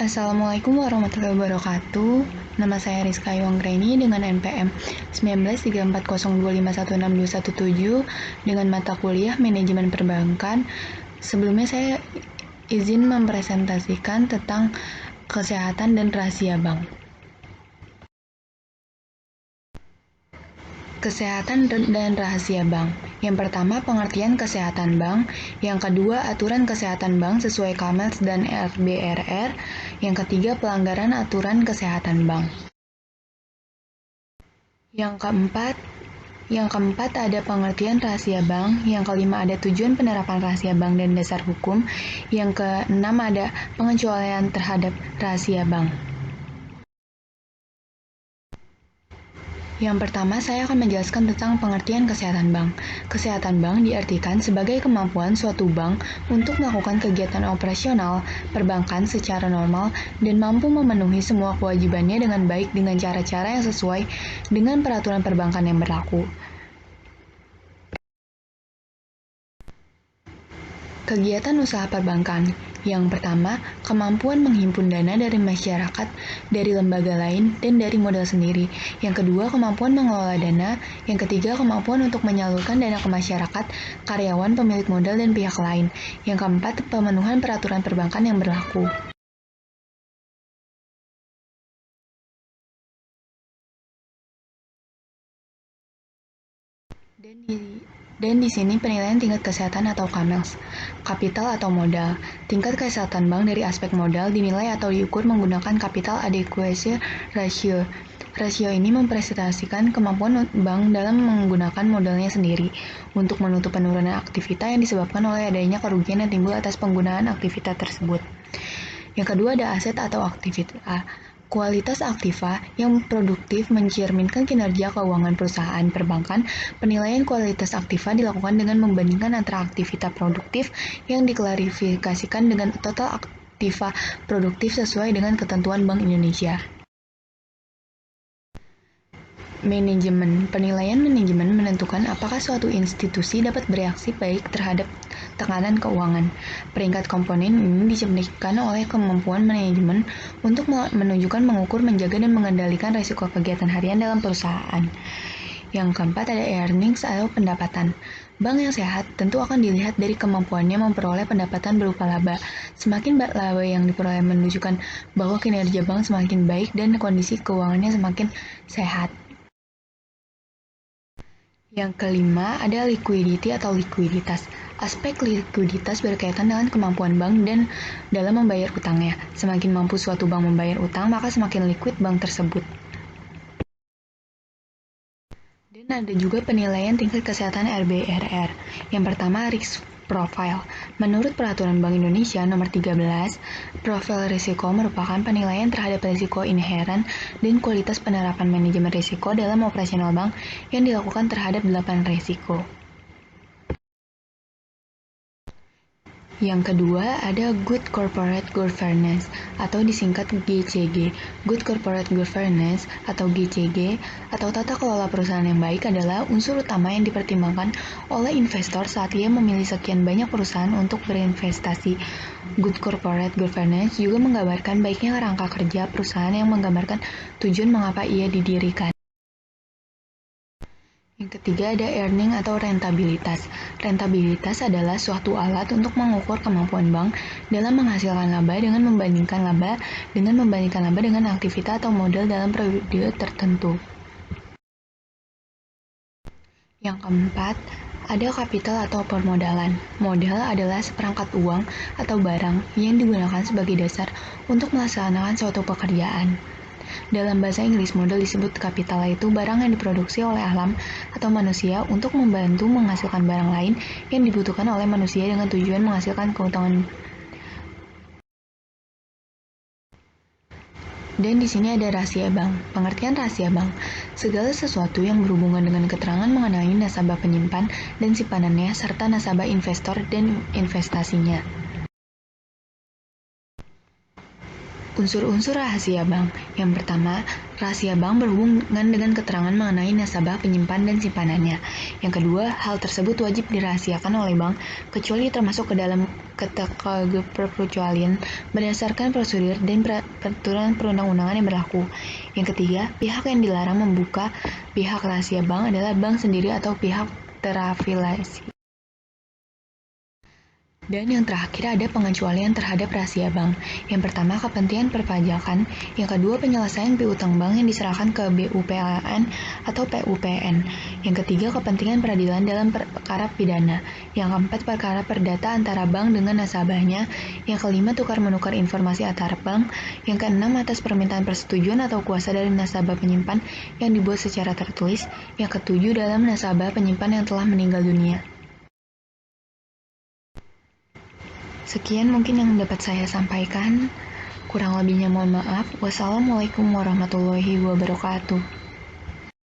Assalamualaikum warahmatullahi wabarakatuh. Nama saya Rizka Yuanggreni dengan NPM 193402516217 dengan mata kuliah Manajemen Perbankan. Sebelumnya saya izin mempresentasikan tentang kesehatan dan rahasia bank. Kesehatan dan rahasia bank. Yang pertama, pengertian kesehatan bank. Yang kedua, aturan kesehatan bank sesuai KAMELS dan RBRR. Yang ketiga, pelanggaran aturan kesehatan bank. Yang keempat ada pengertian rahasia bank. Yang kelima ada tujuan penerapan rahasia bank dan dasar hukum. Yang keenam ada pengecualian terhadap rahasia bank. Yang pertama, saya akan menjelaskan tentang pengertian kesehatan bank. Kesehatan bank diartikan sebagai kemampuan suatu bank untuk melakukan kegiatan operasional perbankan secara normal dan mampu memenuhi semua kewajibannya dengan baik dengan cara-cara yang sesuai dengan peraturan perbankan yang berlaku. Kegiatan usaha perbankan. Yang pertama, kemampuan menghimpun dana dari masyarakat, dari lembaga lain, dan dari modal sendiri. Yang kedua, kemampuan mengelola dana. Yang ketiga, kemampuan untuk menyalurkan dana ke masyarakat, karyawan, pemilik modal, dan pihak lain. Yang keempat, pemenuhan peraturan perbankan yang berlaku. Dan di sini penilaian tingkat kesehatan atau KAMELS, kapital atau modal. Tingkat kesehatan bank dari aspek modal dinilai atau diukur menggunakan Capital Adequacy Ratio. Rasio ini mempresentasikan kemampuan bank dalam menggunakan modalnya sendiri untuk menutup penurunan aktivitas yang disebabkan oleh adanya kerugian yang timbul atas penggunaan aktivitas tersebut. Yang kedua ada aset atau aktivitas. Kualitas aktiva yang produktif mencerminkan kinerja keuangan perusahaan perbankan. Penilaian kualitas aktiva dilakukan dengan membandingkan antara aktivitas produktif yang diklarifikasikan dengan total aktiva produktif sesuai dengan ketentuan Bank Indonesia. Manajemen. Penilaian manajemen menentukan apakah suatu institusi dapat bereaksi baik terhadap tekanan keuangan. Peringkat komponen ini dicerminkan oleh kemampuan manajemen untuk menunjukkan, mengukur, menjaga, dan mengendalikan risiko kegiatan harian dalam perusahaan. Yang keempat ada earnings atau pendapatan. Bank yang sehat tentu akan dilihat dari kemampuannya memperoleh pendapatan berupa laba. Semakin laba yang diperoleh menunjukkan bahwa kinerja bank semakin baik dan kondisi keuangannya semakin sehat. Yang kelima, ada liquidity atau likuiditas. Aspek likuiditas berkaitan dengan kemampuan bank dan dalam membayar utangnya. Semakin mampu suatu bank membayar utang, maka semakin liquid bank tersebut. Dan ada juga penilaian tingkat kesehatan RBRR. Yang pertama, risk profile. Menurut Peraturan Bank Indonesia Nomor 13, profil risiko merupakan penilaian terhadap risiko inheren dan kualitas penerapan manajemen risiko dalam operasional bank yang dilakukan terhadap 8 risiko. Yang kedua ada Good Corporate Governance atau disingkat GCG. Good Corporate Governance atau GCG atau tata kelola perusahaan yang baik adalah unsur utama yang dipertimbangkan oleh investor saat ia memilih sekian banyak perusahaan untuk berinvestasi. Good Corporate Governance juga menggambarkan baiknya kerangka kerja perusahaan yang menggambarkan tujuan mengapa ia didirikan. Yang ketiga ada earning atau rentabilitas. Rentabilitas adalah suatu alat untuk mengukur kemampuan bank dalam menghasilkan laba dengan membandingkan laba dengan aktivitas atau modal dalam periode tertentu. Yang keempat, ada kapital atau permodalan. Modal adalah seperangkat uang atau barang yang digunakan sebagai dasar untuk melaksanakan suatu pekerjaan. Dalam bahasa Inggris, modal disebut kapital, yaitu barang yang diproduksi oleh alam atau manusia untuk membantu menghasilkan barang lain yang dibutuhkan oleh manusia dengan tujuan menghasilkan keuntungan. Dan di sini ada rahasia bank. Pengertian rahasia bank, segala sesuatu yang berhubungan dengan keterangan mengenai nasabah penyimpan dan simpanannya serta nasabah investor dan investasinya. Unsur-unsur rahasia bank. Yang pertama, Rahasia bank berhubungan dengan keterangan mengenai nasabah, penyimpan, dan simpanannya. Yang kedua, hal tersebut wajib dirahasiakan oleh bank, kecuali termasuk ke dalam keterkecualian berdasarkan prosedur dan peraturan perundang-undangan yang berlaku. Yang ketiga, pihak yang dilarang membuka pihak rahasia bank adalah bank sendiri atau pihak terafiliasi. Dan yang terakhir ada pengecualian terhadap rahasia bank. Yang pertama, kepentingan perpajakan. Yang kedua, penyelesaian piutang bank yang diserahkan ke BUPLN atau PUPN. Yang ketiga, kepentingan peradilan dalam perkara pidana. Yang keempat, perkara perdata antara bank dengan nasabahnya. Yang kelima, tukar-menukar informasi antar bank. Yang keenam, atas permintaan persetujuan atau kuasa dari nasabah penyimpan yang dibuat secara tertulis. Yang ketujuh, dalam nasabah penyimpan yang telah meninggal dunia. Sekian mungkin yang dapat saya sampaikan. Kurang lebihnya mohon maaf. Wassalamualaikum warahmatullahi wabarakatuh.